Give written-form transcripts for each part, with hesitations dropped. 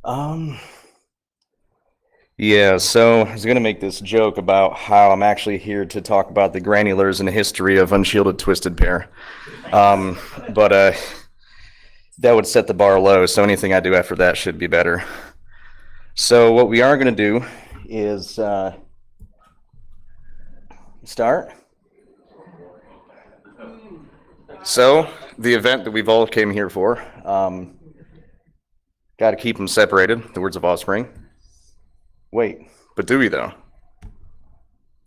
Um, yeah, so I was going to make this joke about how I'm actually here to talk about the granulars and the history of unshielded twisted pair. Um, but that would set the bar low, so anything I do after that should be better. So what we are going to do is start. So the event that we've all came here for, got to keep them separated, the words of Offspring. Wait, but do we though?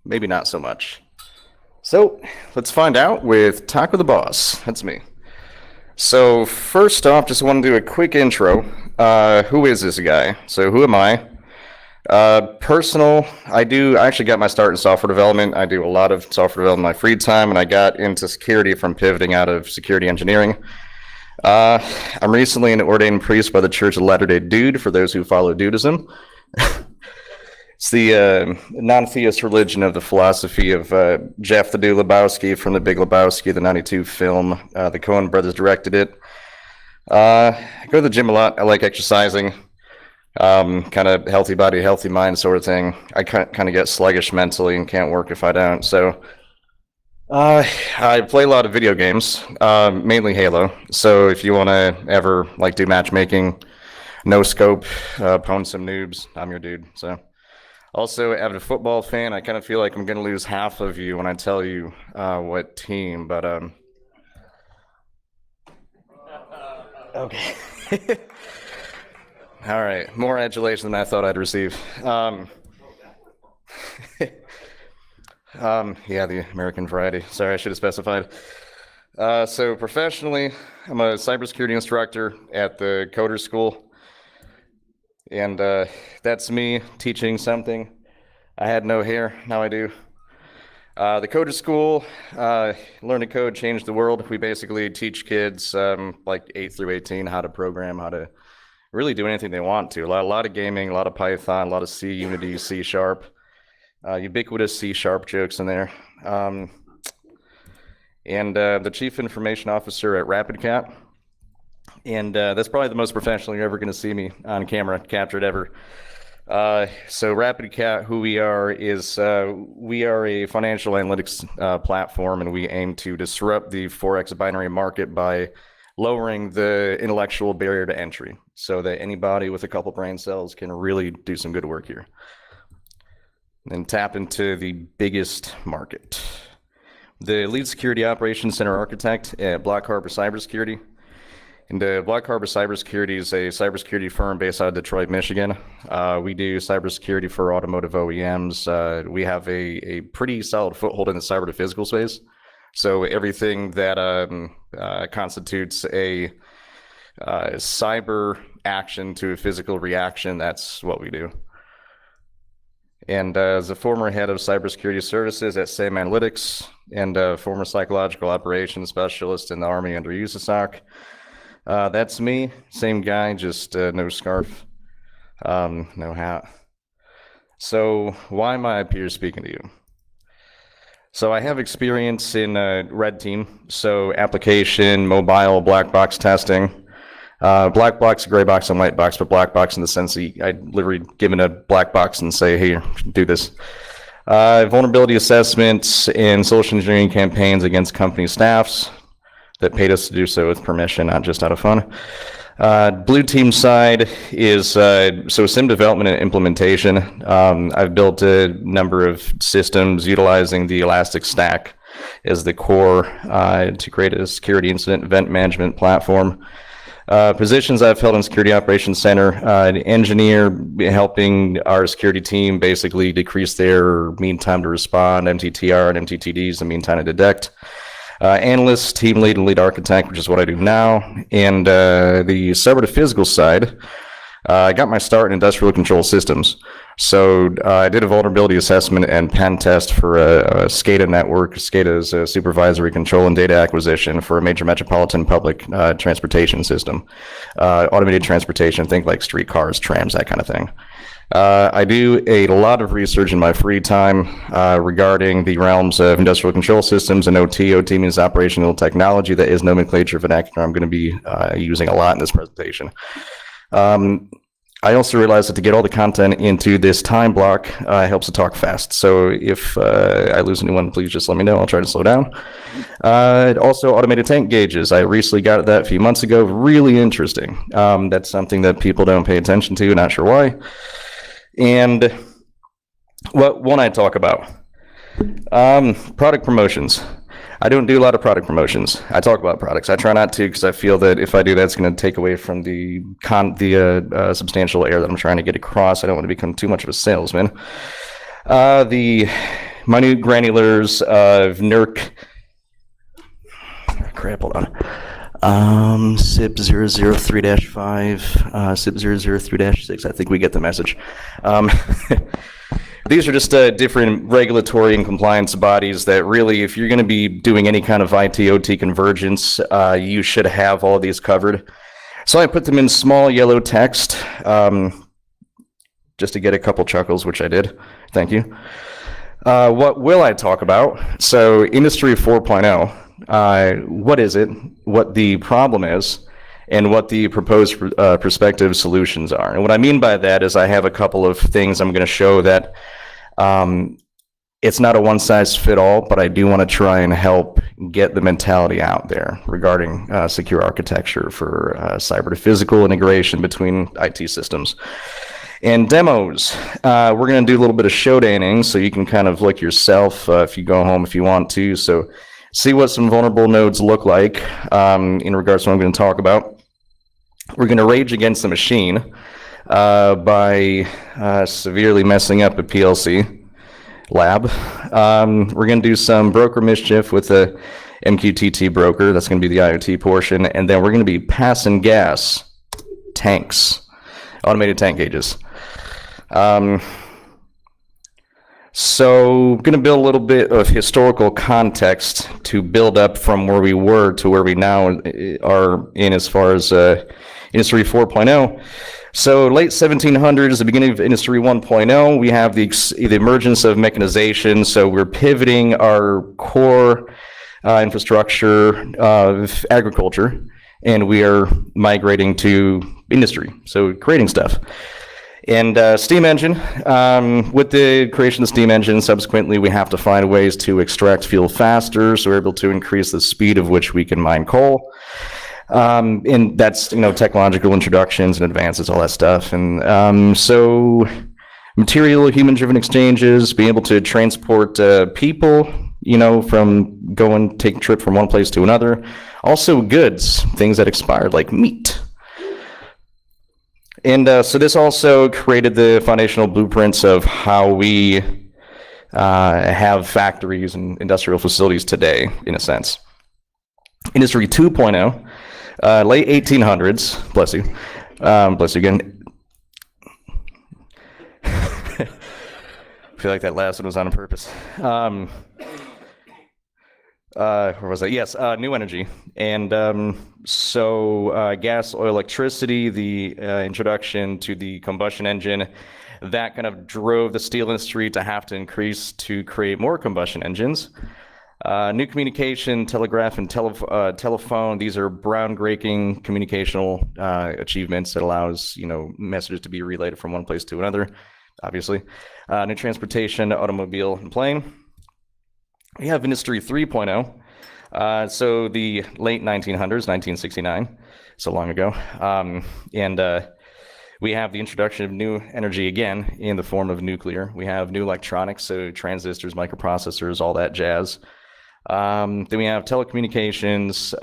Maybe not so much. So let's find out with Takko the Boss. That's me. So first off, just want to do a quick intro. Who is this guy? So who am I? I actually got my start in software development. I do a lot of software development in my free time, and I got into security from pivoting out of security engineering. I'm recently an ordained priest by the Church of Latter-day Dude, for those who follow Dudism. It's the non-theist religion of the philosophy of Jeff the Dude Lebowski from The Big Lebowski, the 92 film. The Coen brothers directed it. I go to the gym a lot. I like exercising. Kind of healthy body, healthy mind sort of thing. I kind of get sluggish mentally and can't work if I don't. So I play a lot of video games, mainly Halo. So if you want to ever do matchmaking, no scope, pwn some noobs, I'm your dude. So also, avid football fan. I kind of feel like I'm going to lose half of you when I tell you what team, but okay. All right, more adulation than I thought I'd receive. Yeah, the American variety. Sorry, I should have specified. So professionally, I'm a cybersecurity instructor at the Coder School. And that's me teaching something. I had no hair, now I do. The Coder School, Learn to Code, Change the World. We basically teach kids 8 through 18 how to program, how to really do anything they want to. A lot of gaming, a lot of Python, a lot of C, Unity, C Sharp, ubiquitous C Sharp jokes in there. And the Chief Information Officer at RapidCat. And that's probably the most professional you're ever going to see me on camera captured ever. So RapidCat, who we are, is we are a financial analytics platform, and we aim to disrupt the Forex binary market by lowering the intellectual barrier to entry so that anybody with a couple brain cells can really do some good work here and tap into the biggest market. The lead security operations center architect at Black Harbor Cybersecurity. And Black Harbor Cybersecurity is a cybersecurity firm based out of Detroit, Michigan. We do cybersecurity for automotive OEMs. We have a pretty solid foothold in the cyber to physical space. So everything that constitutes a cyber action to a physical reaction, that's what we do. And as a former head of cybersecurity services at SAM Analytics and former psychological operations specialist in the Army under USASOC, that's me, same guy, just no scarf, no hat. So why am I up here speaking to you? So I have experience in red team, so application, mobile, black box testing. Black box, gray box, and white box, but black box in the sense that I'd literally given a black box and say, hey, do this. Vulnerability assessments and social engineering campaigns against company staffs that paid us to do so with permission, not just out of fun. Blue team side is so SIM development and implementation. I've built a number of systems utilizing the Elastic Stack as the core to create a security incident event management platform. Positions I've held in Security Operations Center, an engineer helping our security team basically decrease their mean time to respond, MTTR and MTTDs, the mean time to detect. Analyst, team lead, and lead architect, which is what I do now. And the cyber to physical side, I got my start in industrial control systems. So I did a vulnerability assessment and pen test for a SCADA network. SCADA is a supervisory control and data acquisition for a major metropolitan public transportation system. Automated transportation, think like streetcars, trams, that kind of thing. I do a lot of research in my free time regarding the realms of industrial control systems and OT. OT means operational technology. That is nomenclature vernacular I'm going to be using a lot in this presentation. I also realized that to get all the content into this time block helps to talk fast. So if I lose anyone, please just let me know. I'll try to slow down. Also, automated tank gauges. I recently got that a few months ago. Really interesting. That's something that people don't pay attention to. Not sure why. And what one I talk about? Product promotions. I don't do a lot of product promotions. I talk about products. I try not to because I feel that if I do, that's going to take away from the substantial air that I'm trying to get across. I don't want to become too much of a salesman. The minute granulars of NERC. Crap, hold on. SIP 003-5, SIP 003-6. I think we get the message. These are just different regulatory and compliance bodies that really, if you're going to be doing any kind of IT/OT convergence, you should have all of these covered. So I put them in small yellow text, just to get a couple chuckles, which I did. Thank you. What will I talk about? So Industry 4.0, what is it, what the problem is, and what the proposed prospective solutions are. And what I mean by that is I have a couple of things I'm going to show that it's not a one-size-fit-all, but I do want to try and help get the mentality out there regarding secure architecture for cyber to physical integration between IT systems. And demos, we're going to do a little bit of showdanning so you can kind of look yourself if you go home if you want to. So see what some vulnerable nodes look like in regards to what I'm going to talk about. We're going to rage against the machine by severely messing up a PLC lab. We're going to do some broker mischief with a MQTT broker. That's going to be the IoT portion. And then we're going to be passing gas tanks, automated tank gauges. So going to build a little bit of historical context to build up from where we were to where we now are in as far as Industry 4.0. So late 1700s, the beginning of Industry 1.0, we have the emergence of mechanization. So we're pivoting our core infrastructure of agriculture, and we are migrating to industry, so creating stuff. And steam engine, with the creation of the steam engine, subsequently we have to find ways to extract fuel faster, so we're able to increase the speed of which we can mine coal. And that's, technological introductions and advances, all that stuff. And so material, human-driven exchanges, being able to transport people, from take a trip from one place to another. Also goods, things that expired, like meat. And so this also created the foundational blueprints of how we have factories and industrial facilities today, in a sense. Industry 2.0. Late 1800s, bless you again. I feel like that last one was on purpose. Where was I? Yes, new energy. And so gas, oil, electricity, the introduction to the combustion engine, that kind of drove the steel industry to have to increase to create more combustion engines. New communication, telegraph, and telephone. These are groundbreaking communicational achievements that allows messages to be relayed from one place to another. Obviously, new transportation, automobile, and plane. We have Industry 3.0. So the late 1900s, 1969, so long ago, and we have the introduction of new energy again in the form of nuclear. We have new electronics, so transistors, microprocessors, all that jazz. Then we have telecommunications,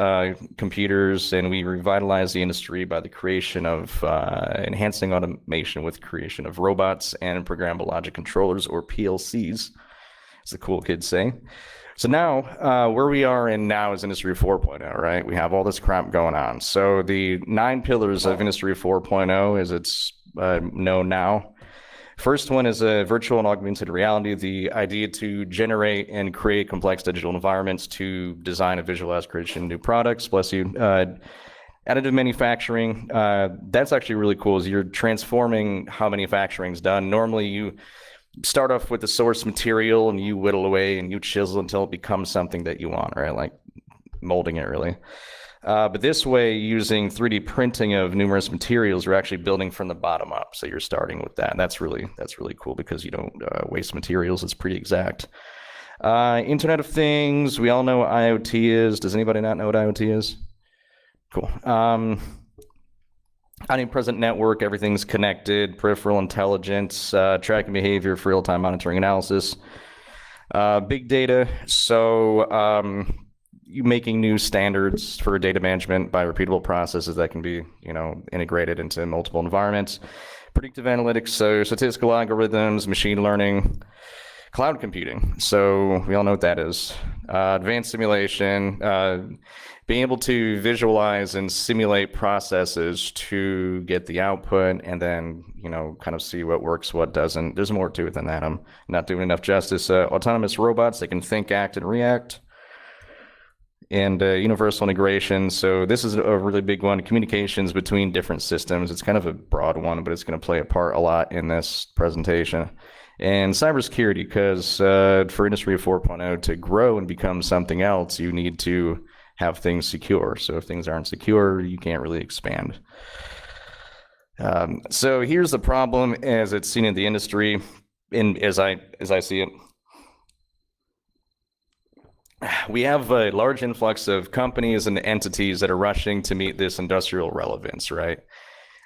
computers, and we revitalize the industry by the creation of enhancing automation with creation of robots and programmable logic controllers, or PLCs, as the cool kids say. So now, where we are in now is Industry 4.0, right? We have all this crap going on. So the 9 pillars of Industry 4.0, as it's known now. First one is a virtual and augmented reality, the idea to generate and create complex digital environments to design and visualize creation new products. Bless you. Additive manufacturing, that's actually really cool, is you're transforming how manufacturing is done. Normally you start off with the source material and you whittle away and you chisel until it becomes something that you want, right? Like molding it, really. But this way, using 3D printing of numerous materials, you're actually building from the bottom up. So you're starting with that. And that's really cool because you don't waste materials. It's pretty exact. Internet of Things. We all know what IoT is. Does anybody not know what IoT is? Cool. Omnipresent network. Everything's connected. Peripheral intelligence. Tracking behavior for real-time monitoring analysis. Big data. So you making new standards for data management by repeatable processes that can be, integrated into multiple environments. Predictive analytics, so statistical algorithms, machine learning, cloud computing. So we all know what that is. Advanced simulation, being able to visualize and simulate processes to get the output and then, kind of see what works, what doesn't. There's more to it than that. I'm not doing enough justice. Autonomous robots that can think, act, and react. And universal integration. So this is a really big one. Communications between different systems. It's kind of a broad one, but it's going to play a part a lot in this presentation. And cybersecurity, because for Industry 4.0 to grow and become something else, you need to have things secure. So if things aren't secure, you can't really expand. So here's the problem as it's seen in the industry, as I see it. We have a large influx of companies and entities that are rushing to meet this industrial relevance, right?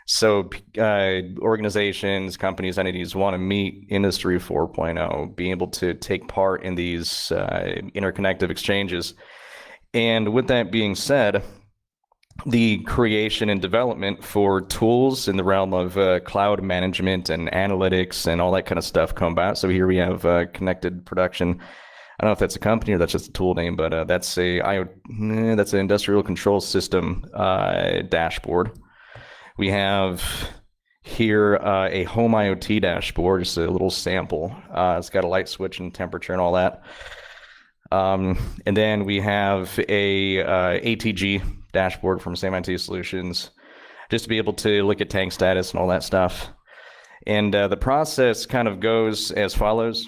So organizations, companies, entities want to meet Industry 4.0, be able to take part in these interconnective exchanges. And with that being said, the creation and development for tools in the realm of cloud management and analytics and all that kind of stuff come about. So here we have connected production. I don't know if that's a company or that's just a tool name, but that's an industrial control system dashboard. We have here a home IoT dashboard, just a little sample. It's got a light switch and temperature and all that. And then we have a ATG dashboard from Same IT Solutions, just to be able to look at tank status and all that stuff. And the process kind of goes as follows.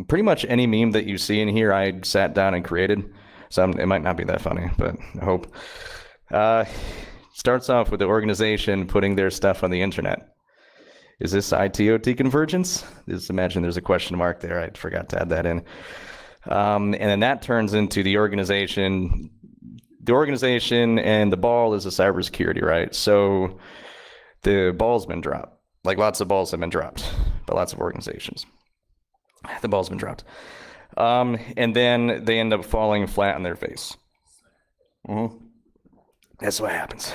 Pretty much any meme that you see in here, I sat down and created. So it might not be that funny, but I hope. Starts off with the organization putting their stuff on the internet. Is this IT-OT convergence? Just imagine there's a question mark there. I forgot to add that in. And then that turns into the organization. The organization and the ball is a cybersecurity, right? So the ball's been dropped. Like lots of balls have been dropped by lots of organizations. The ball's been dropped. And then they end up falling flat on their face. That's what happens.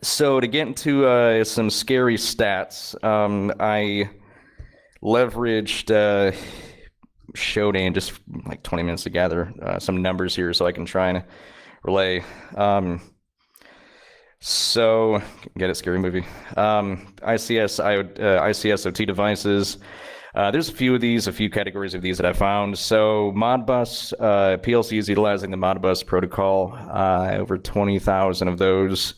So to get into some scary stats, I leveraged Shodan just like 20 minutes to gather some numbers here so I can try and relay. So, get it, scary movie. ICS OT devices. There's a few categories of these that I found. So, Modbus, PLCs utilizing the Modbus protocol, over 20,000 of those.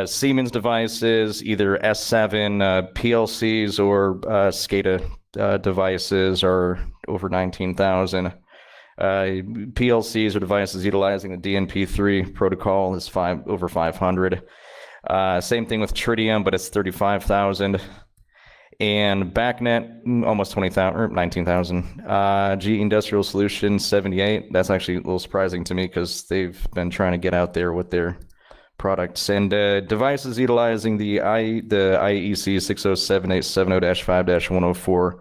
Siemens devices, either S7 PLCs or SCADA devices are over 19,000. PLCs or devices utilizing the DNP3 protocol is over 500. Same thing with Tritium, but it's 35,000. And BACnet, almost 20,000 or 19,000. GE Industrial Solutions, 78. That's actually a little surprising to me because they've been trying to get out there with their products. And devices utilizing the IEC 607.870-5-104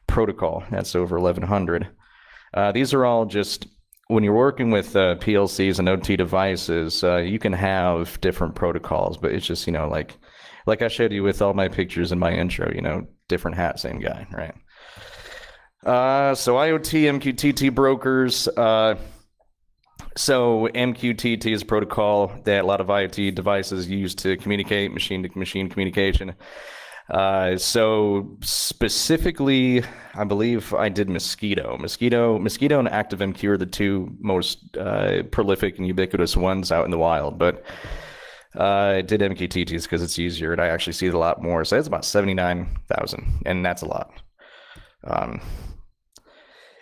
protocol. That's over 1,100. These are all just, when you're working with PLCs and OT devices, you can have different protocols, but it's just, like I showed you with all my pictures in my intro, different hat, same guy, right? So IoT, MQTT brokers. So MQTT is a protocol that a lot of IoT devices use to communicate, machine-to-machine communication. So specifically, I believe I did Mosquito. Mosquito and ActiveMQ are the two most prolific and ubiquitous ones out in the wild, but I did MQTTs because it's easier and I actually see it a lot more. So it's about 79,000 and that's a lot.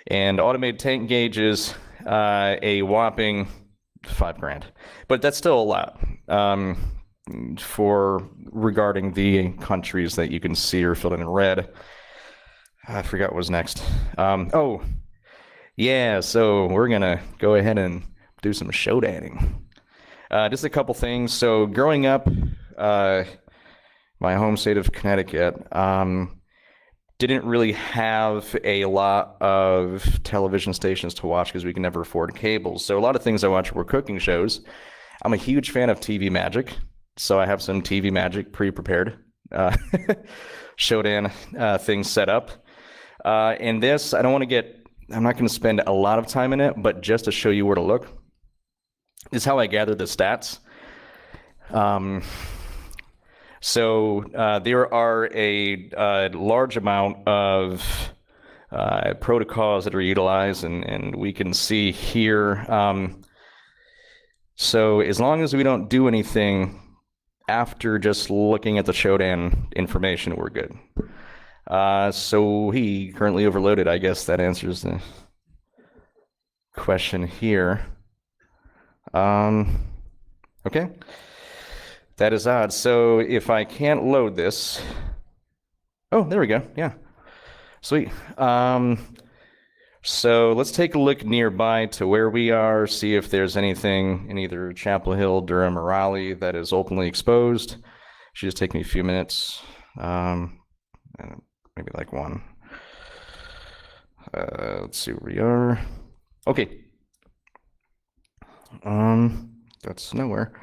And automated tank gauges, a whopping $5,000, but that's still a lot for regarding the countries that you can see are filled in red. I forgot what was next. Oh, yeah, so we're gonna go ahead and do some showdating. Just a couple things. So growing up, my home state of Connecticut, didn't really have a lot of television stations to watch because we could never afford cable. So a lot of things I watched were cooking shows. I'm a huge fan of TV Magic, so I have some TV Magic pre-prepared showdown things set up. And this, I'm not going to spend a lot of time in it, but just to show you where to look, is how I gather the stats. So there are a large amount of protocols that are utilized, and we can see here. So as long as we don't do anything after just looking at the showdown information, we're good. So he currently overloaded. I guess that answers the question here. Okay. That is odd. So if I can't load this, oh, there we go. Yeah, sweet. So let's take a look nearby to where we are, see if there's anything in either Chapel Hill, Durham, or Raleigh that is openly exposed. Should just take me a few minutes, maybe like one. Let's see where we are. Okay. That's nowhere.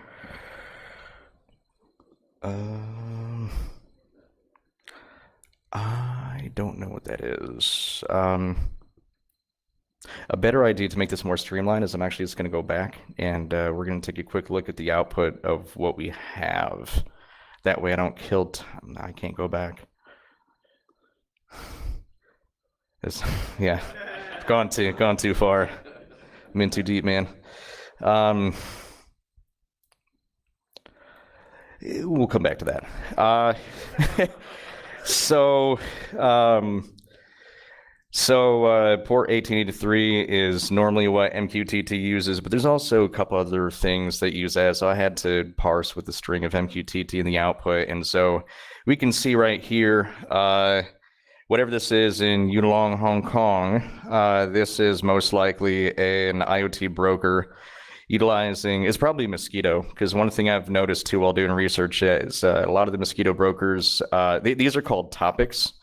I don't know what that is. A better idea to make this more streamlined is I'm actually just going to go back and we're going to take a quick look at the output of what we have. That way I don't kill time. I can't go back. Yeah, gone too far. I'm in too deep, man. We'll come back to that. Port 1883 is normally what MQTT uses, but there's also a couple other things that use that. So I had to parse with the string of MQTT in the output. And so we can see right here, whatever this is in Yulong, Hong Kong, this is most likely an IoT broker utilizing, is probably Mosquito, because one thing I've noticed too while doing research is a lot of the Mosquito brokers, these are called topics.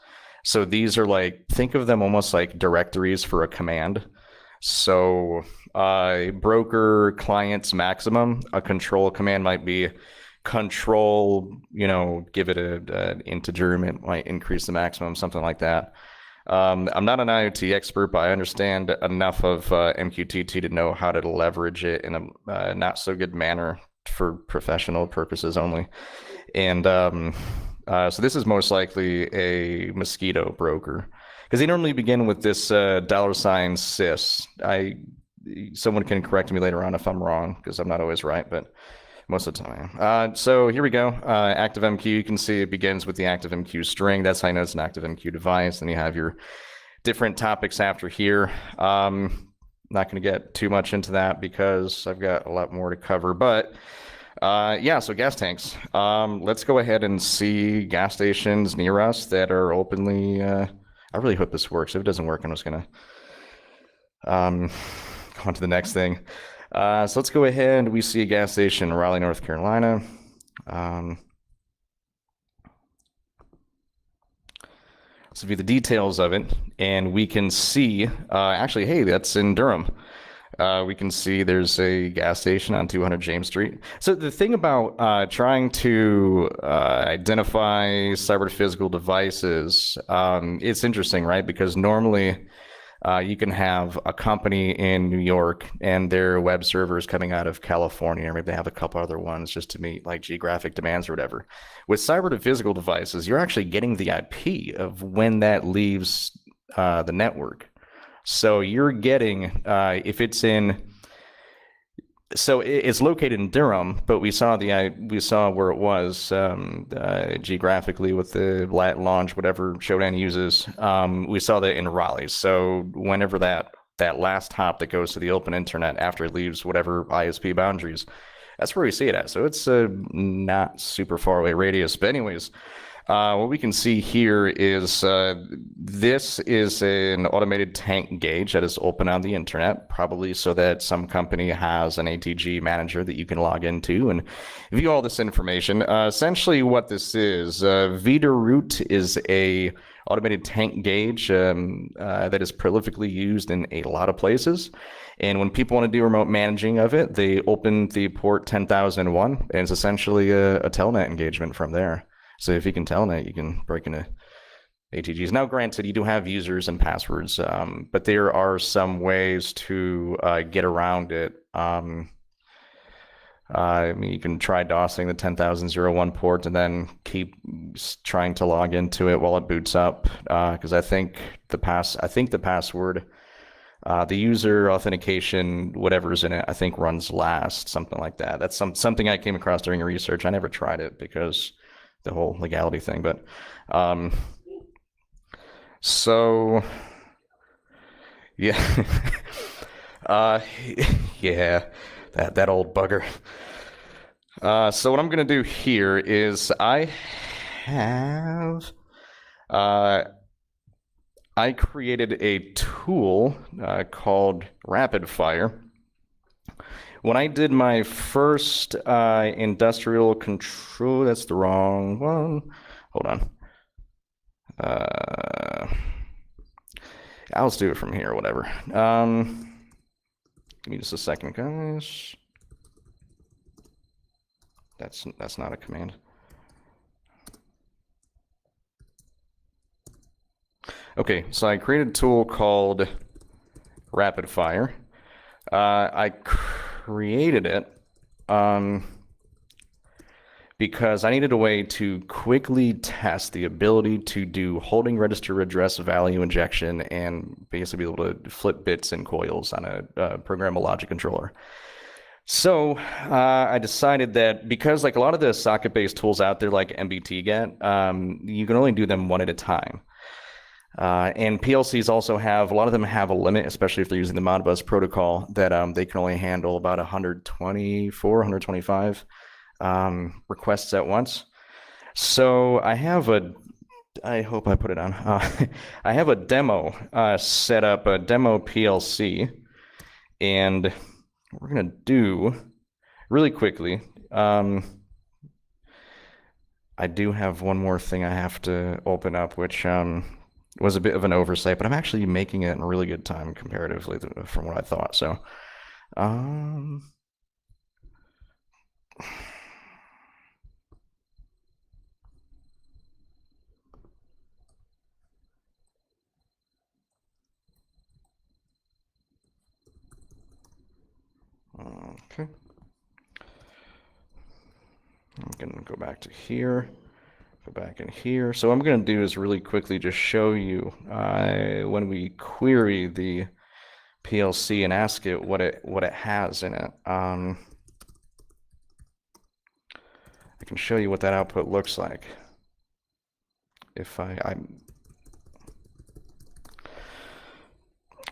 So these are like, think of them almost like directories for a command. So broker clients maximum, a control command might be control, give it an integer, it might increase the maximum, something like that. I'm not an IoT expert, but I understand enough of MQTT to know how to leverage it in a not so good manner for professional purposes only. And so this is most likely a Mosquito broker, because they normally begin with this $sys. Someone can correct me later on if I'm wrong, because I'm not always right, but most of the time. So here we go. ActiveMQ, you can see it begins with the ActiveMQ string. That's how you know it's an ActiveMQ device. Then you have your different topics after here. Not going to get too much into that because I've got a lot more to cover. But yeah, so gas tanks. Let's go ahead and see gas stations near us that are openly. I really hope this works. If it doesn't work, I'm just going to go on to the next thing. So let's go ahead. We see a gas station in Raleigh, North Carolina. Let's view the details of it, and we can see, actually, hey, that's in Durham. We can see there's a gas station on 200 James Street. So the thing about trying to identify cyber physical devices, it's interesting, right? Because normally you can have a company in New York and their web servers coming out of California, or maybe they have a couple other ones just to meet like geographic demands or whatever. With cyber to physical devices, you're actually getting the IP of when that leaves the network. So you're getting, if it's in, so it's located in Durham, but we saw where it was geographically with the lat launch, whatever Showdown uses. We saw that in Raleigh. So whenever that that last hop that goes to the open internet after it leaves whatever ISP boundaries. That's where we see it at. So it's a not super far away radius. But anyways, what we can see here is this is an automated tank gauge that is open on the internet, probably so that some company has an ATG manager that you can log into and view all this information. Essentially what this is, Root is a automated tank gauge that is prolifically used in a lot of places. And when people want to do remote managing of it, they open the port 10,001, and it's essentially a telnet engagement from there. So if you can telnet, you can break into ATGs. Now, granted, you do have users and passwords, but there are some ways to get around it. I mean, you can try DOSing the 10,001 port and then keep trying to log into it while it boots up. Because I think the password, the user authentication, whatever's in it, I think runs last, something like that. That's something I came across during research. I never tried it because the whole legality thing, but so yeah. Yeah, that old bugger. So what I'm gonna do here is I created a tool called Rapid Fire. When I did my first industrial control, that's the wrong one. Hold on. I'll just do it from here, whatever. Give me just a second, guys. That's not a command. Okay, so I created a tool called Rapid Fire. I created it because I needed a way to quickly test the ability to do holding register address value injection and basically be able to flip bits and coils on a programmable logic controller. So I decided that because like a lot of the socket-based tools out there like MBTGet, you can only do them one at a time. And PLCs also have, a lot of them have a limit, especially if they're using the Modbus protocol, that they can only handle about 124, 125 requests at once. So I hope I put it on. I have a demo set up, a demo PLC, and what we're gonna do really quickly. I do have one more thing I have to open up, which was a bit of an oversight, but I'm actually making it in really good time comparatively from what I thought. So, okay. I'm gonna go back to here, go back in here. So what I'm gonna do is really quickly just show you when we query the PLC and ask it what it has in it. I can show you what that output looks like. If I'm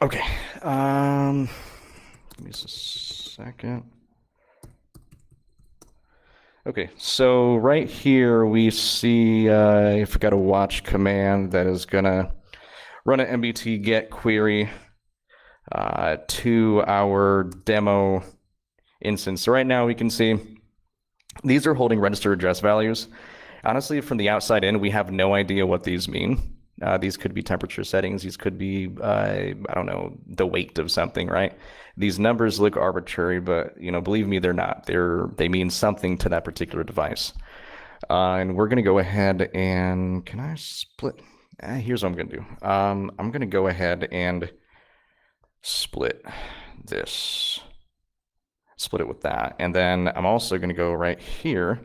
okay. Give me just a second. Okay, so right here we see if we got a watch command that is gonna run an MBT get query to our demo instance. So right now we can see these are holding register address values. Honestly, from the outside in, we have no idea what these mean. These could be temperature settings. These could be, I don't know, the weight of something, right? These numbers look arbitrary, but believe me, they're not. They mean something to that particular device. And we're gonna go ahead and, can I split? Here's what I'm gonna do. I'm gonna go ahead and split this. Split it with that. And then I'm also gonna go right here,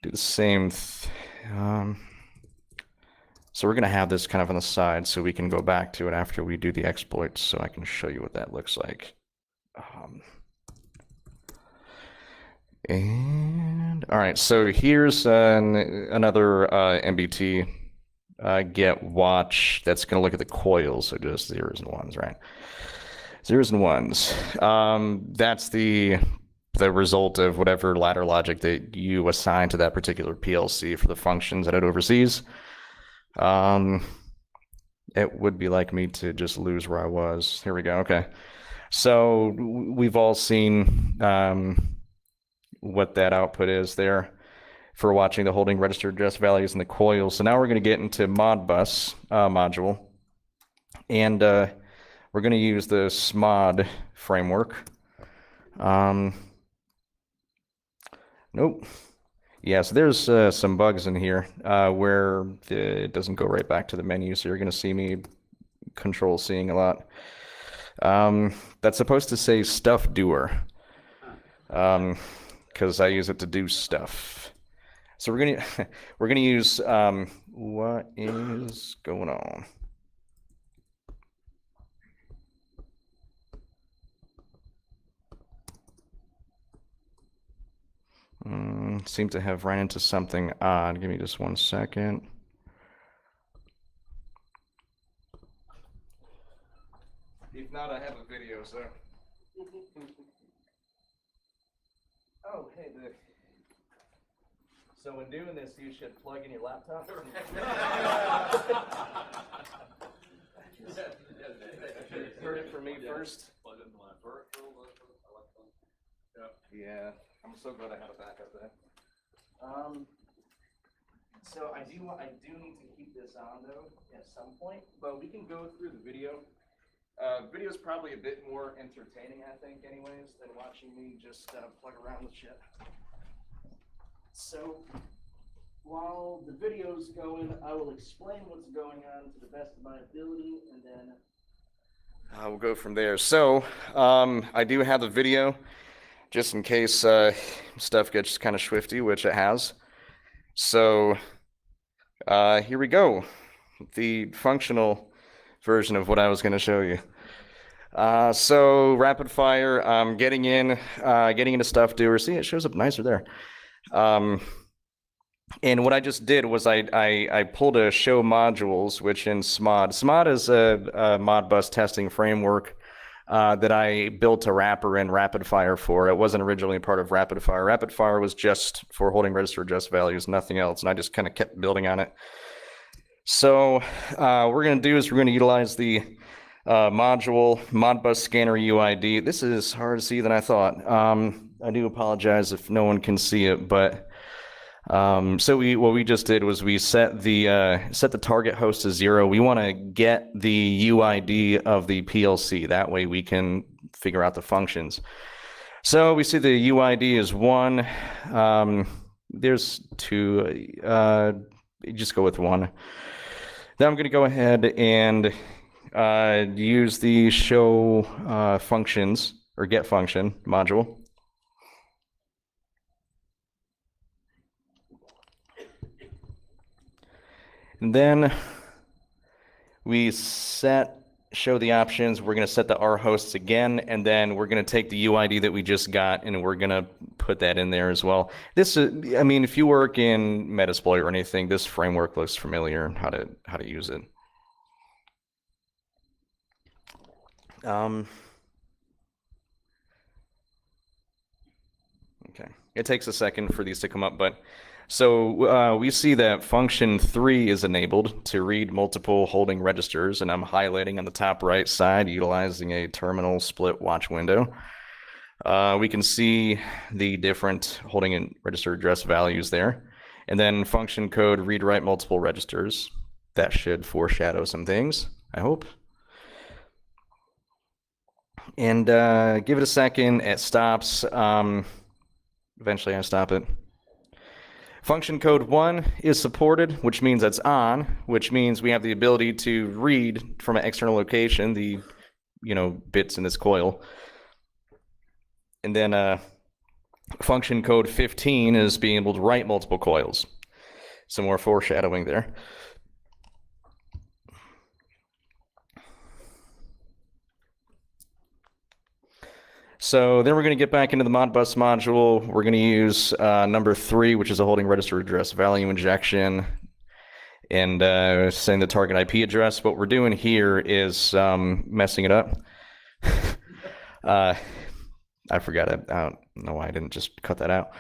do the same so we're going to have this kind of on the side so we can go back to it after we do the exploits, so I can show you what that looks like. And all right, so here's another MBT get watch that's going to look at the coils, so just zeros and ones, right? Zeros and ones. That's the result of whatever ladder logic that you assign to that particular PLC for the functions that it oversees. It would be like me to just lose where I was. Here we go. Okay. So we've all seen what that output is there for watching the holding register address values in the coil. So now we're going to get into Modbus module, and we're going to use the SMOD framework. Nope. Yeah, so there's some bugs in here where it doesn't go right back to the menu, so you're going to see me control seeing a lot. That's supposed to say stuff doer, because I use it to do stuff. So we're gonna use what is going on? Seem to have ran into something odd. Give me just 1 second. If not, I have a video, so. Oh, hey, so when doing this, you should plug in your laptop. Heard it from me first. Yeah, I'm so glad I have a backup there. So I do need to keep this on though at some point, but we can go through the video. Video is probably a bit more entertaining, I think, anyways, than watching me just plug around with shit. So while the video's going, I will explain what's going on to the best of my ability, and then we'll go from there. So I do have the video, just in case stuff gets kind of swifty, which it has. So here we go, the functional version of what I was going to show you. So rapid fire, getting into stuff doer. See, it shows up nicer there. And what I just did was I pulled a show modules, which in SMOD. SMOD is a Modbus testing framework that I built a wrapper in rapid fire for. It wasn't originally part of rapid fire. Rapid fire was just for holding register address values, nothing else. And I just kind of kept building on it. So what we're going to do is we're going to utilize the module Modbus scanner UID. This is harder to see than I thought. I do apologize if no one can see it, but so what we just did was we set the target host to 0. We want to get the UID of the PLC. That way we can figure out the functions. So we see the UID is 1. There's 2. Just go with 1. Then I'm going to go ahead and use the show functions or get function module. And then we show the options. We're going to set the R hosts again, and then we're going to take the UID that we just got, and we're going to put that in there as well. This is, I mean, if you work in Metasploit or anything, this framework looks familiar, how to use it. Okay, it takes a second for these to come up, but so we see that function 3 is enabled to read multiple holding registers, and I'm highlighting on the top right side utilizing a terminal split watch window. We can see the different holding and register address values there. And then function code read write multiple registers. That should foreshadow some things, I hope. And give it a second, it stops. Eventually I stop it. Function code 1 is supported, which means it's on, which means we have the ability to read from an external location the bits in this coil. And then function code 15 is being able to write multiple coils. Some more foreshadowing there. So then we're going to get back into the Modbus module. We're going to use number 3, which is a holding register address value injection. and setting the target IP address. What we're doing here is messing it up. I forgot it. I don't know why I didn't just cut that out.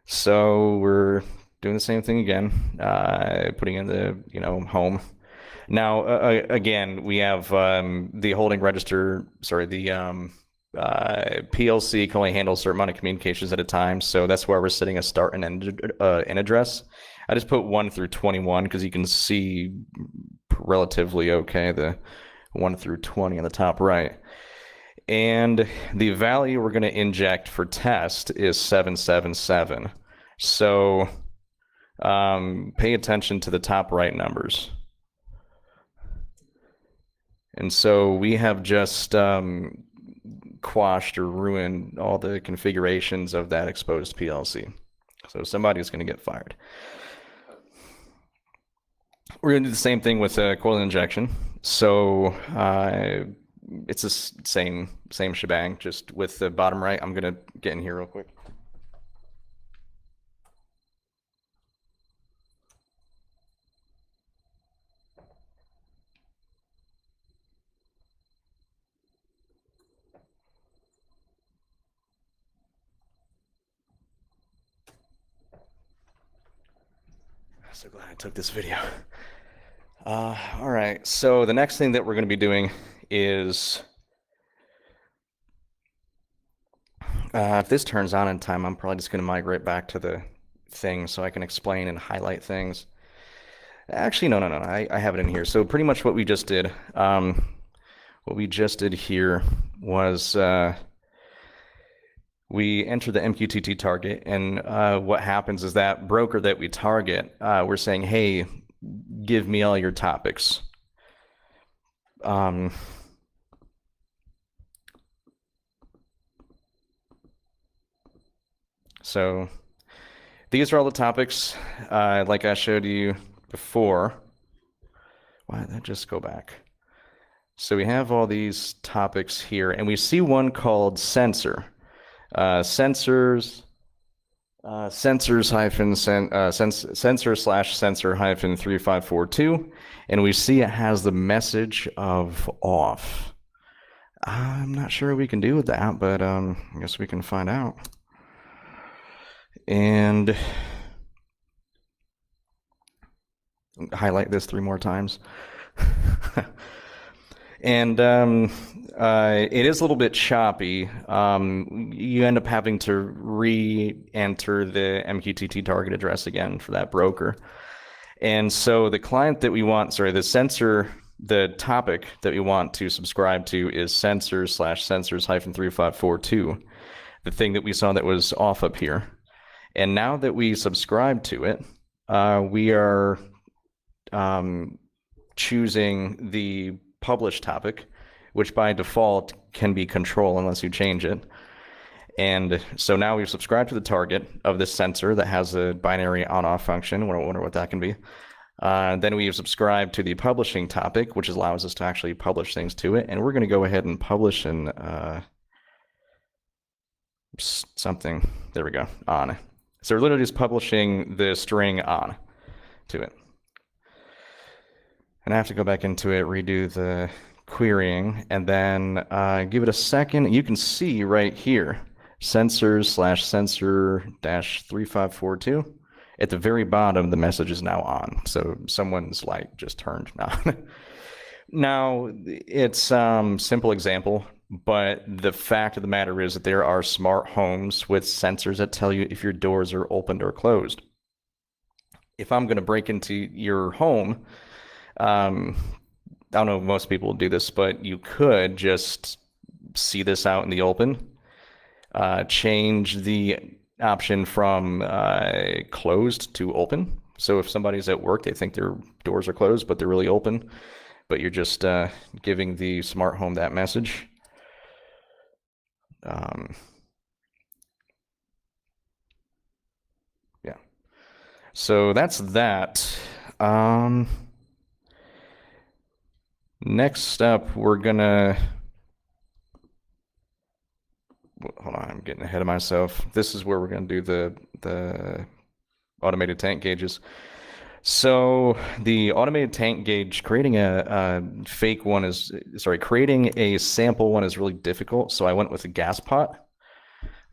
So we're doing the same thing again, putting in the, home. Now, again, we have the holding register, sorry, the PLC can only handle a certain amount of communications at a time. So that's why we're setting a start and end address. I just put 1 through 21 because you can see relatively okay the 1 through 20 on the top right. And the value we're going to inject for test is 777. So pay attention to the top right numbers. And so we have just quashed or ruined all the configurations of that exposed PLC. So somebody's going to get fired. We're going to do the same thing with coil injection. So it's the same shebang, just with the bottom right. I'm going to get in here real quick. So glad I took this video. All right, so the next thing that we're going to be doing is, if this turns on in time, I'm probably just going to migrate back to the thing so I can explain and highlight things. Actually, no, I have it in here. So pretty much what we just did, here was we enter the MQTT target, and what happens is that broker that we target, we're saying, hey, give me all your topics. So these are all the topics, like I showed you before. Why did that just go back? So we have all these topics here, and we see one called sensor. Sensor slash sensor hyphen 3542, and we see it has the message of off. I'm not sure what we can do with that, but I guess we can find out. And highlight this 3 more times. And it is a little bit choppy. You end up having to re-enter the MQTT target address again for that broker. And so the client that we want, the sensor, the topic that we want to subscribe to is sensor slash sensors hyphen 3542, the thing that we saw that was off up here. And now that we subscribe to it, we are choosing the publish topic, which by default can be control unless you change it. And so now we've subscribed to the target of this sensor that has a binary on-off function. I wonder what that can be. Then we've subscribed to the publishing topic, which allows us to actually publish things to it. And we're going to go ahead and publish in something. There we go, on. So we're literally just publishing the string on to it. And I have to go back into it, redo the querying, and then give it a second. You can see right here, sensors slash sensor dash 3542. At the very bottom, the message is now on. So someone's light just turned on. Now, it's simple example, but the fact of the matter is that there are smart homes with sensors that tell you if your doors are opened or closed. If I'm going to break into your home, I don't know if most people will do this, but you could just see this out in the open, change the option from closed to open. So if somebody's at work, they think their doors are closed, but they're really open, but you're just giving the smart home that message. Yeah. So that's that. Next up, we're gonna, hold on, I'm getting ahead of myself. This is where we're gonna do the automated tank gauges. So the automated tank gauge, creating a fake one is, sorry, creating a sample one is really difficult. So I went with a gas pot.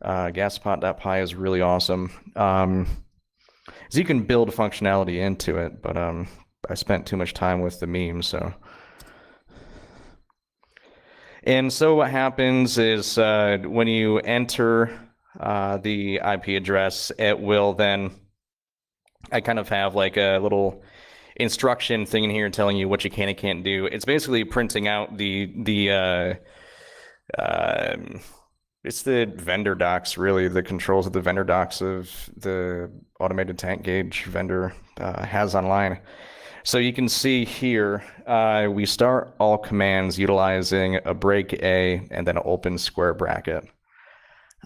Gaspot.py is really awesome. So you can build functionality into it, but I spent too much time with the meme, so. And so what happens is when you enter the IP address, it will then, I kind of have like a little instruction thing in here telling you what you can and can't do. It's basically printing out it's the vendor docs, really, the controls of the vendor docs of the automated tank gauge vendor has online. So you can see here, we start all commands utilizing a break A and then an open square bracket.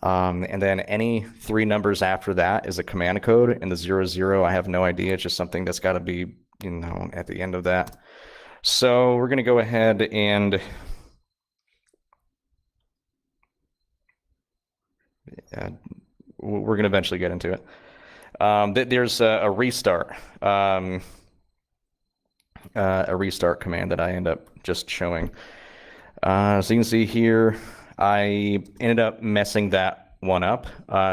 And then any 3 numbers after that is a command code, and the 00, I have no idea. It's just something that's got to be, at the end of that. So we're going to go ahead and we're going to eventually get into it. There's a restart command that I end up just showing. So you can see here, I ended up messing that one up.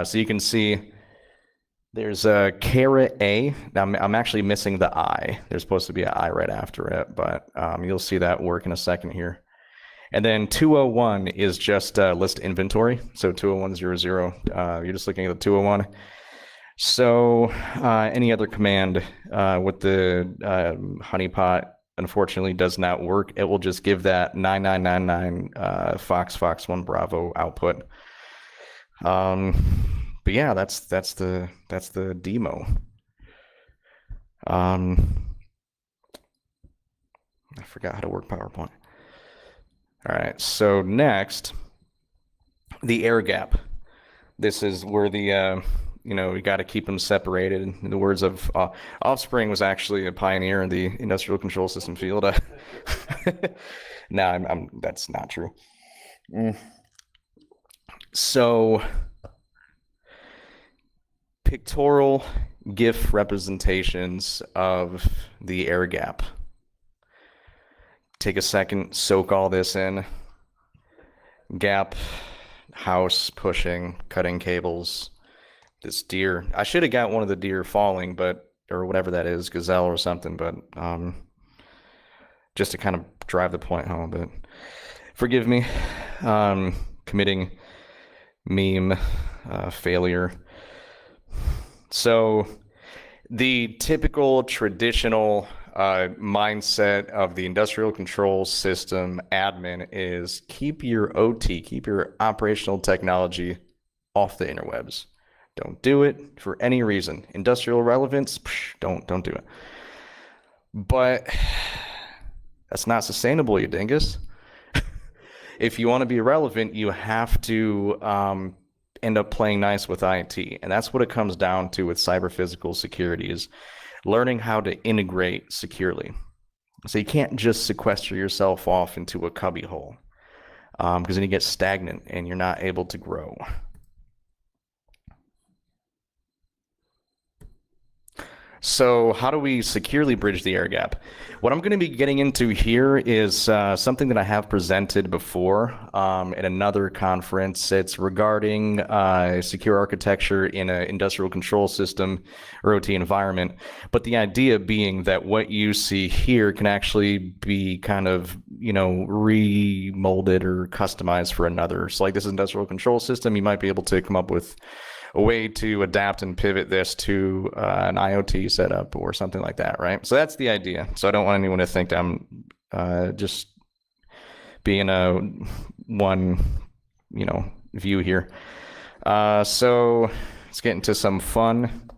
So you can see there's a caret A. Now I'm actually missing the I. There's supposed to be an I right after it, but you'll see that work in a second here. And then 201 is just list inventory. So 20100, you're just looking at the 201. So any other command with the honeypot, unfortunately, does not work. It will just give that 9999 Fox 1 Bravo output. But yeah, that's the demo. I forgot how to work PowerPoint. All right, so next, the air gap. This is where the, we got to keep them separated. In the words of Offspring, was actually a pioneer in the industrial control system field. No, that's not true. So, pictorial GIF representations of the air gap. Take a second, soak all this in. Gap, house, pushing, cutting cables. This deer. I should have got one of the deer falling, or whatever that is, gazelle or something, but just to kind of drive the point home. But forgive me, committing meme failure. So the typical traditional mindset of the industrial control system admin is keep your OT, keep your operational technology off the interwebs. Don't do it for any reason. Industrial relevance, don't do it. But that's not sustainable, you dingus. If you want to be relevant, you have to end up playing nice with IT. And that's what it comes down to with cyber physical security, is learning how to integrate securely. So you can't just sequester yourself off into a cubby hole, because then you get stagnant and you're not able to grow. So how do we securely bridge the air gap? What I'm going to be getting into here is something that I have presented before at another conference. It's regarding secure architecture in an industrial control system or OT environment. But the idea being that what you see here can actually be kind of, remolded or customized for another. So like this industrial control system, you might be able to come up with a way to adapt and pivot this to an IoT setup or something like that, right? So that's the idea. So I don't want anyone to think I'm just being a one, view here. So let's get into some fun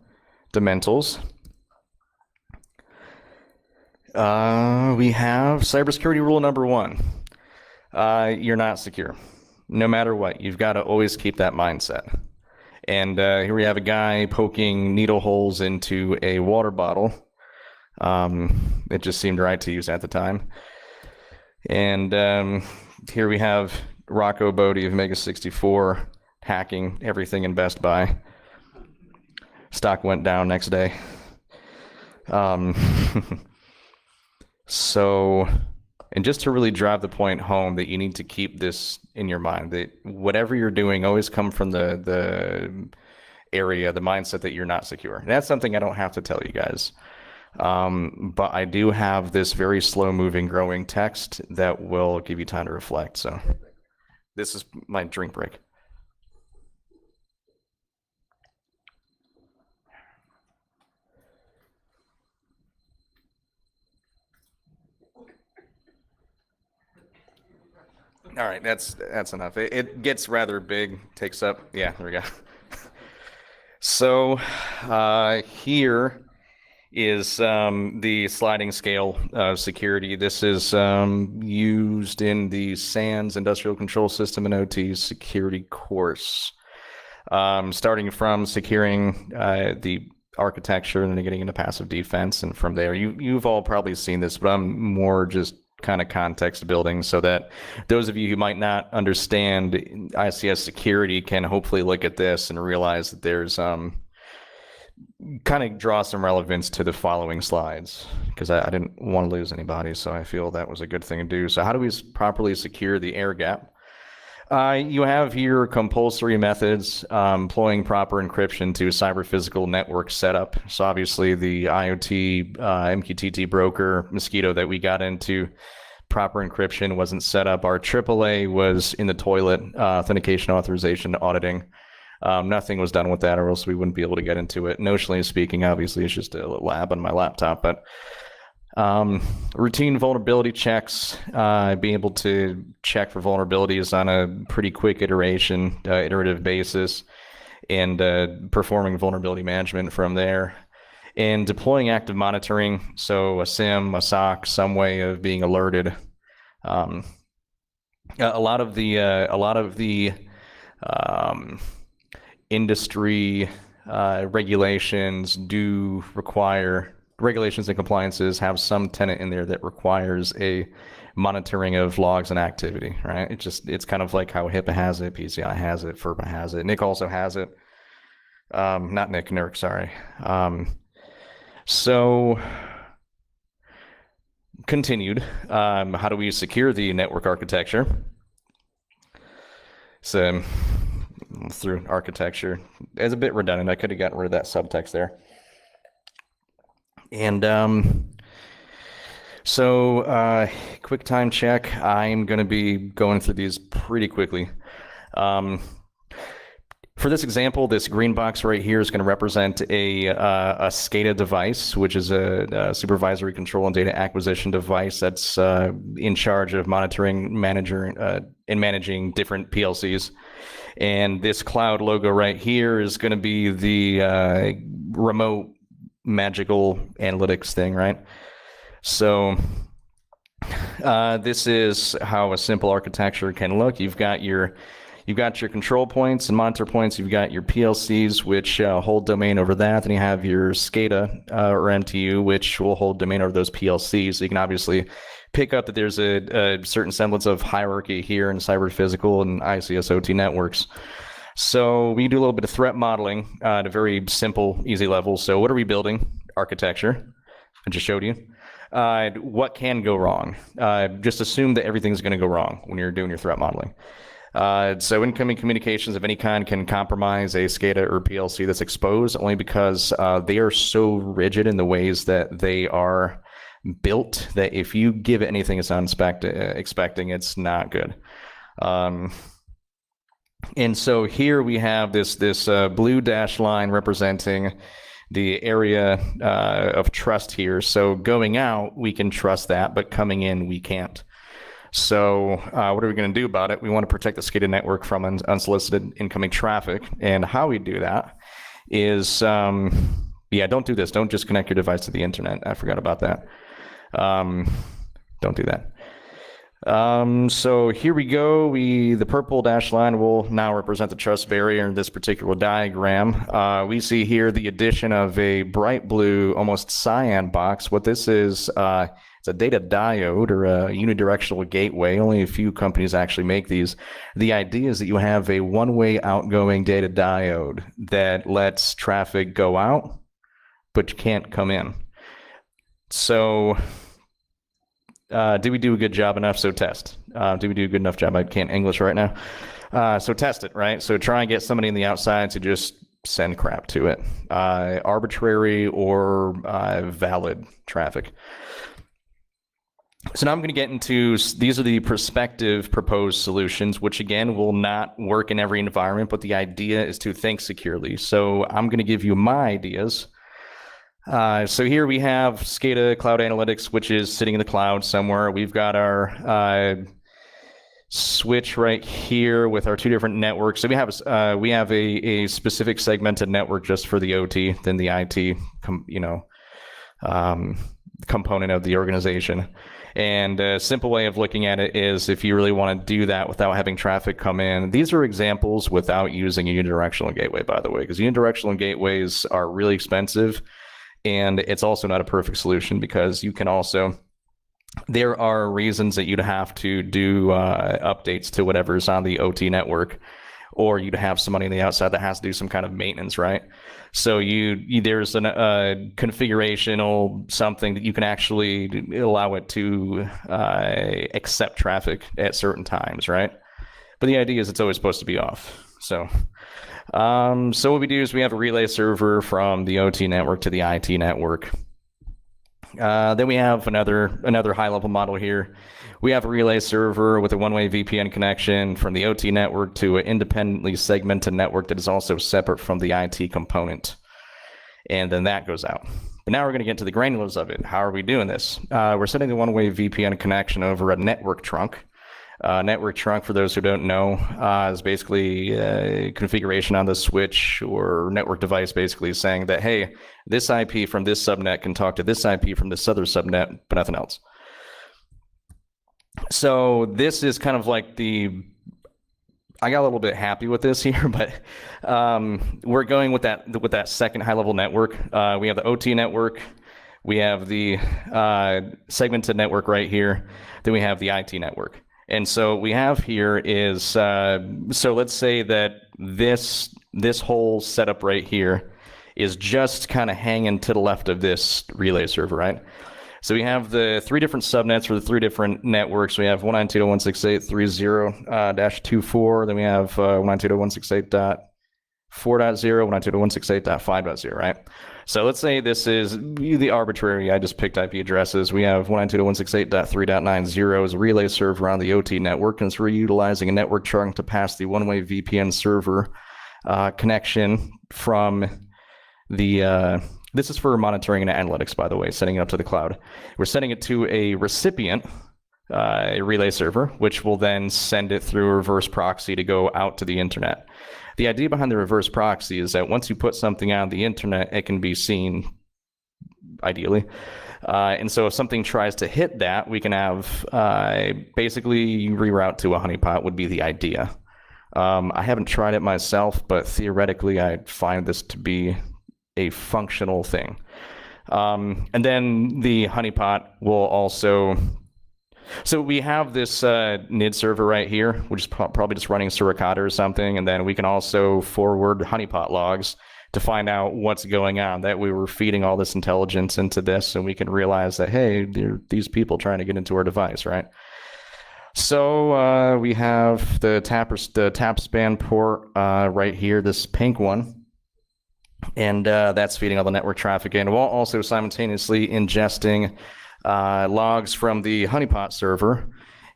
fundamentals. We have cybersecurity rule number 1. You're not secure. No matter what, you've got to always keep that mindset. And here we have a guy poking needle holes into a water bottle. It just seemed right to use at the time. And here we have Rocco Bodie of Mega 64 hacking everything in Best Buy. Stock went down next day. So, and just to really drive the point home that you need to keep this in your mind, that whatever you're doing, always come from the area, the mindset that you're not secure. And that's something I don't have to tell you guys. But I do have this very slow moving, growing text that will give you time to reflect. So this is my drink break. All right, that's enough. It gets rather big, takes up, yeah, there we go. So here is the sliding scale of security. This is used in the SANS Industrial Control System and OT security course. Starting from securing the architecture and then getting into passive defense, and from there, you've all probably seen this, but I'm more just kind of context building so that those of you who might not understand ICS security can hopefully look at this and realize that there's kind of draw some relevance to the following slides, because I didn't want to lose anybody, so I feel that was a good thing to do. So how do we properly secure the air gap? You have here compulsory methods, employing proper encryption to cyber physical network setup. So obviously the IoT MQTT broker Mosquito that we got into, proper encryption wasn't set up. Our AAA was in the toilet, authentication authorization auditing. Nothing was done with that, or else we wouldn't be able to get into it. Notionally speaking, obviously it's just a lab on my laptop, but routine vulnerability checks, being able to check for vulnerabilities on a pretty quick iterative basis, and performing vulnerability management from there, and deploying active monitoring. So a SIM, a SOC, some way of being alerted. A lot of the industry regulations do require, regulations and compliances have some tenet in there that requires a monitoring of logs and activity, right? It's kind of like how HIPAA has it, PCI has it, FERPA has it, NIC also has it. Not NIC, NERC, sorry. So continued, how do we secure the network architecture? So through architecture, it's a bit redundant. I could have gotten rid of that subtext there. And so quick time check. I'm going to be going through these pretty quickly. For this example, this green box right here is going to represent a SCADA device, which is a supervisory control and data acquisition device that's in charge of monitoring, and managing different PLCs. And this cloud logo right here is going to be the remote magical analytics thing, right? So this is how a simple architecture can look. You've got your control points and monitor points. You've got your PLCs, which hold domain over that. Then you have your SCADA or MTU, which will hold domain over those PLCs. So you can obviously pick up that there's a certain semblance of hierarchy here in cyber physical and ICS OT networks. So we do a little bit of threat modeling at a very simple, easy level. So what are we building? Architecture. I just showed you. What can go wrong? Just assume that everything's going to go wrong when you're doing your threat modeling. So incoming communications of any kind can compromise a SCADA or PLC that's exposed, only because they are so rigid in the ways that they are built that if you give it anything it's not expecting, it's not good. And so here we have this blue dashed line representing the area of trust here. So going out, we can trust that, but coming in, we can't. So what are we going to do about it? We want to protect the SCADA network from unsolicited incoming traffic. And how we do that is, don't do this. Don't just connect your device to the internet. I forgot about that. Don't do that. So here we go. The purple dashed line will now represent the trust barrier in this particular diagram. We see here the addition of a bright blue, almost cyan box. What this is It's a data diode or a unidirectional gateway. Only a few companies actually make these. The idea is that you have a one-way outgoing data diode that lets traffic go out, but you can't come in. So do we do a good job enough? So test. Do we do a good enough job? I can't English right now. So test it, right? So try and get somebody on the outside to just send crap to it. Arbitrary or valid traffic. So now I'm going to get into, these are the prospective proposed solutions, which again will not work in every environment, but the idea is to think securely. So I'm going to give you my ideas. So here we have SCADA Cloud Analytics, which is sitting in the cloud somewhere. We've got our switch right here with our two different networks. So we have a specific segmented network just for the OT, then the IT, component of the organization. And a simple way of looking at it is if you really want to do that without having traffic come in, these are examples without using a unidirectional gateway, by the way, because unidirectional gateways are really expensive. And it's also not a perfect solution because you can also, there are reasons that you'd have to do updates to whatever's on the OT network, or you'd have somebody on the outside that has to do some kind of maintenance, right? So there's a configurational something that you can actually allow it to accept traffic at certain times, right? But the idea is it's always supposed to be off. So what we do is we have a relay server from the OT network to the IT network. Then we have another high-level model here. We have a relay server with a one-way VPN connection from the OT network to an independently segmented network that is also separate from the IT component. And then that goes out. But now we're going to get to the granulars of it. How are we doing this? We're setting the one-way VPN connection over a network trunk. Network trunk, for those who don't know, is basically a configuration on the switch or network device, basically saying that, hey, this IP from this subnet can talk to this IP from this other subnet, but nothing else. So this is kind of like I got a little bit happy with this here, but we're going with that second high-level network. We have the OT network. We have the segmented network right here. Then we have the IT network. And so what we have here is, so let's say that this whole setup right here is just kind of hanging to the left of this relay server, right? So we have the three different subnets for the three different networks. We have 192.168.30-24. Then we have 192.168.4.0, 192.168.5.0, right? So let's say this is the arbitrary, I just picked IP addresses. We have 192.168.3.90 as a relay server on the OT network, and we're utilizing a network trunk to pass the one-way VPN server connection from the, this is for monitoring and analytics, by the way, setting it up to the cloud. We're setting it to a recipient, a relay server, which will then send it through a reverse proxy to go out to the internet. The idea behind the reverse proxy is that once you put something on the internet, it can be seen, ideally. And so if something tries to hit that, we can have basically reroute to a honeypot would be the idea. I haven't tried it myself, but theoretically, I find this to be a functional thing. And then the honeypot will also, so we have this NID server right here, which is probably just running Suricata or something, and then we can also forward honeypot logs to find out what's going on, that we were feeding all this intelligence into this, and we can realize that, hey, there are these people trying to get into our device, right? So we have the tap span port right here, this pink one. And that's feeding all the network traffic in, while also simultaneously ingesting logs from the honeypot server.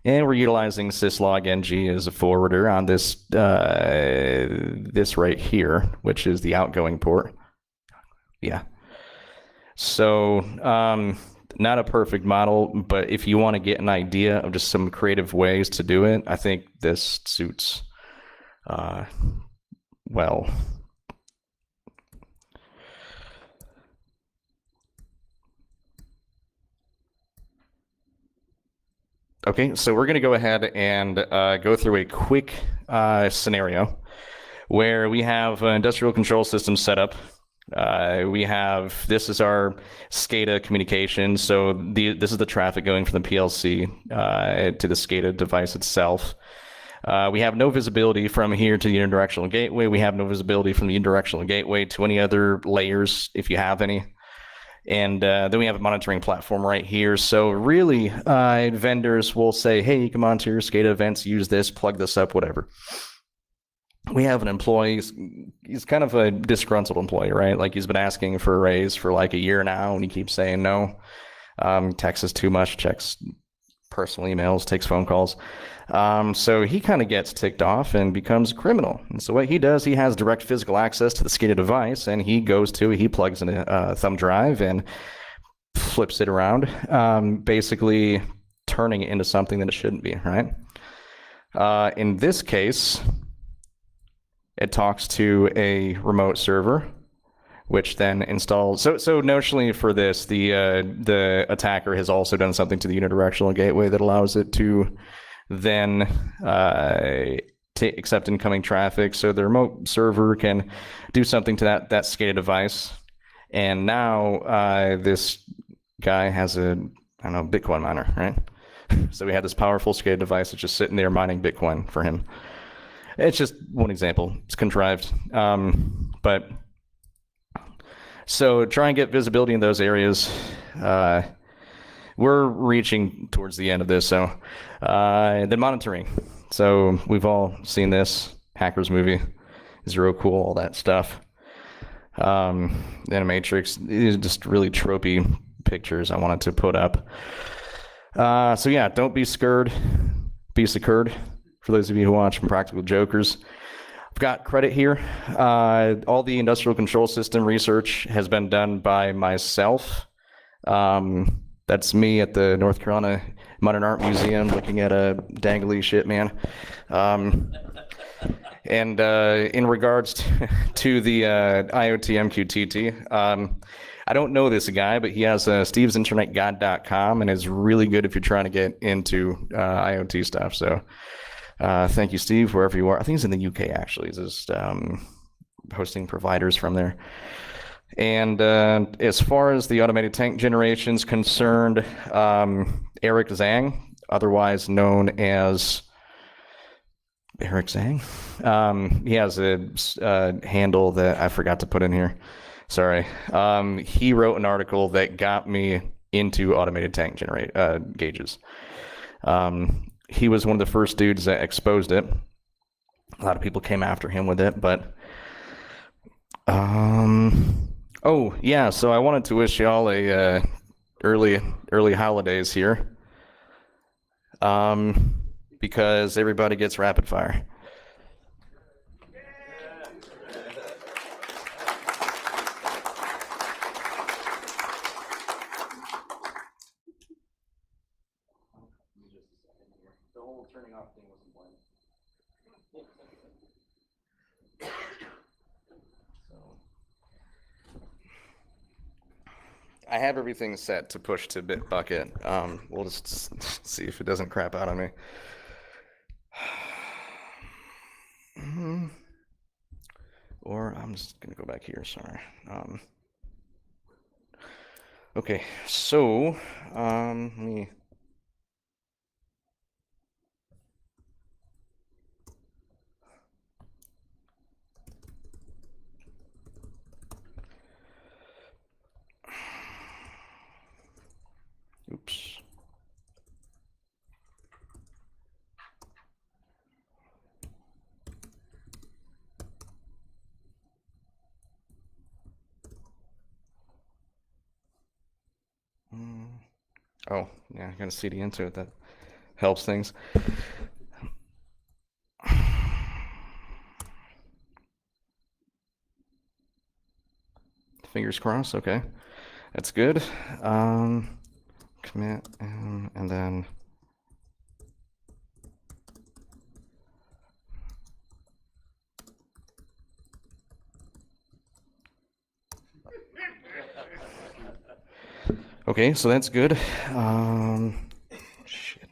And we're utilizing syslog-ng as a forwarder on this this right here, which is the outgoing port. Yeah. So not a perfect model, but if you want to get an idea of just some creative ways to do it, I think this suits well. Okay, so we're going to go ahead and go through a quick scenario where we have an industrial control system set up. This is our SCADA communication. So this is the traffic going from the PLC to the SCADA device itself. We have no visibility from here to the unidirectional gateway. We have no visibility from the unidirectional gateway to any other layers, if you have any. And then we have a monitoring platform right here. So really, vendors will say, hey, you can monitor your SCADA events, use this, plug this up, whatever. We have an employee, he's kind of a disgruntled employee, right? Like he's been asking for a raise for like a year now, and he keeps saying no. Texts us too much, checks personal emails, takes phone calls. So he kind of gets ticked off and becomes a criminal. And so what he does, he has direct physical access to the SCADA device, and he plugs in a thumb drive and flips it around, basically turning it into something that it shouldn't be, right? In this case, it talks to a remote server, which then installs. So notionally for this, the attacker has also done something to the unidirectional gateway that allows it to then accept incoming traffic. So the remote server can do something to that SCADA device. And now this guy has a, I don't know, Bitcoin miner, right? So we had this powerful SCADA device that's just sitting there mining Bitcoin for him. It's just one example. It's contrived. But so try and get visibility in those areas. We're reaching towards the end of this. So then monitoring. So we've all seen this Hackers movie, Zero Cool, all that stuff. Animatrix, these are just really tropey pictures I wanted to put up. So yeah, don't be scared, be secured. For those of you who watch Practical Jokers, I've got credit here. All the industrial control system research has been done by myself. That's me at the North Carolina Modern Art Museum looking at a dangly shit man. And in regards to the IoT MQTT, I don't know this guy, but he has stevesinternetguide.com and is really good if you're trying to get into IoT stuff. So thank you, Steve, wherever you are. I think he's in the UK, actually. He's just hosting providers from there. And as far as the automated tank generation is concerned, Eric Zhang, otherwise known as Eric Zhang, he has a handle that I forgot to put in here. Sorry. He wrote an article that got me into automated tank gauges. He was one of the first dudes that exposed it. A lot of people came after him with it, but oh yeah, so I wanted to wish y'all a early holidays here, because everybody gets rapid fire. The whole turning off thing wasn't planned. I have everything set to push to Bitbucket. We'll just see if it doesn't crap out on me. Or I'm just gonna go back here, sorry. Okay, so let me. Oops. Oh, yeah, I got a CD into it. That helps things. Fingers crossed, okay. That's good. Commit, and then okay, so that's good. Shit.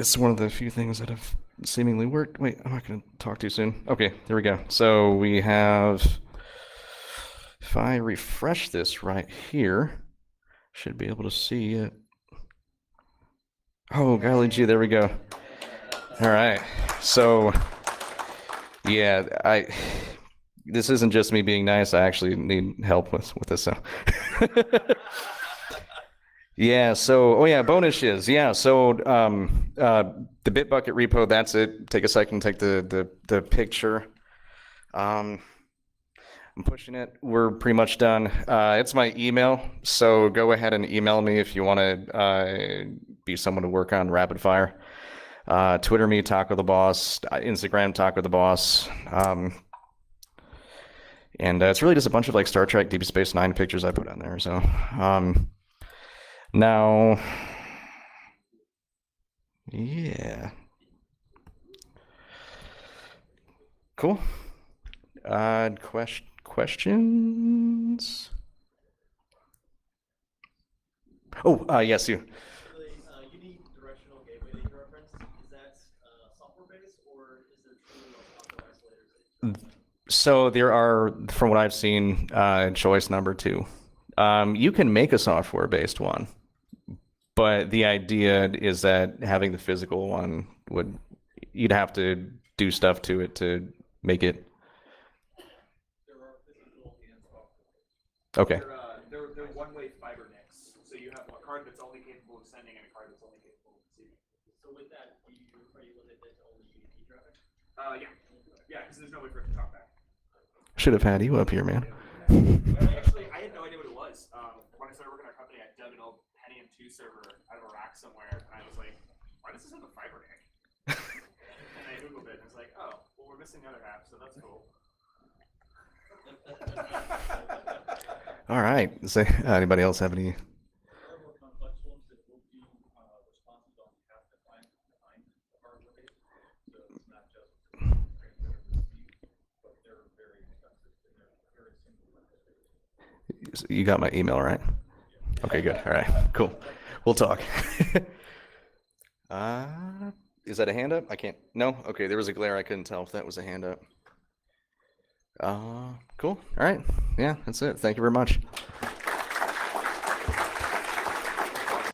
this is one of the few things that have seemingly worked. Wait, I'm not going to talk too soon. Okay, there we go. So we have, if I refresh this right here, should be able to see it. Oh, golly gee, there we go. All right. So, yeah, this isn't just me being nice. I actually need help with this. So. Yeah, so oh yeah, bonus is yeah. So the Bitbucket repo, that's it. Take a second, take the picture. I'm pushing it. We're pretty much done. It's my email, so go ahead and email me if you want to be someone to work on rapid fire. Twitter me, Takko the Boss. Instagram, Takko the Boss. And it's really just a bunch of like Star Trek, Deep Space Nine pictures I put on there. So now, yeah, cool. Questions? Oh, yes, you. Unique directional gateway that you referenced, is that software-based or is there truly authorized layers? So there are, from what I've seen, choice number two. You can make a software-based one, but the idea is that having the physical one you'd have to do stuff to it to make it. There are physical and software. Okay. They're one-way fiber NICs. So you have a card that's only capable of sending and a card that's only capable of receiving. So with that, are you limited to only UDP traffic? Yeah. Yeah, because there's no way for it to talk back. Should have had you up here, man. Actually, I had no idea what it was. When I started working at our company, I dug an old Pentium 2 server out of a rack somewhere, and I was like, why does this have a fiber NIC? And I Googled it, and I was like, oh, well, we're missing the other half, so that's cool. All right. Does anybody else have any? More complex ones that will do responses on behalf of the client behind the hardware base. So it's not just transmit or receive, but they're very expensive and they're very single. You got my email, right? Okay, good. All right, cool. We'll talk. Is that a hand up? I can't. No? Okay, there was a glare. I couldn't tell if that was a hand up. Cool. All right. Yeah, that's it. Thank you very much.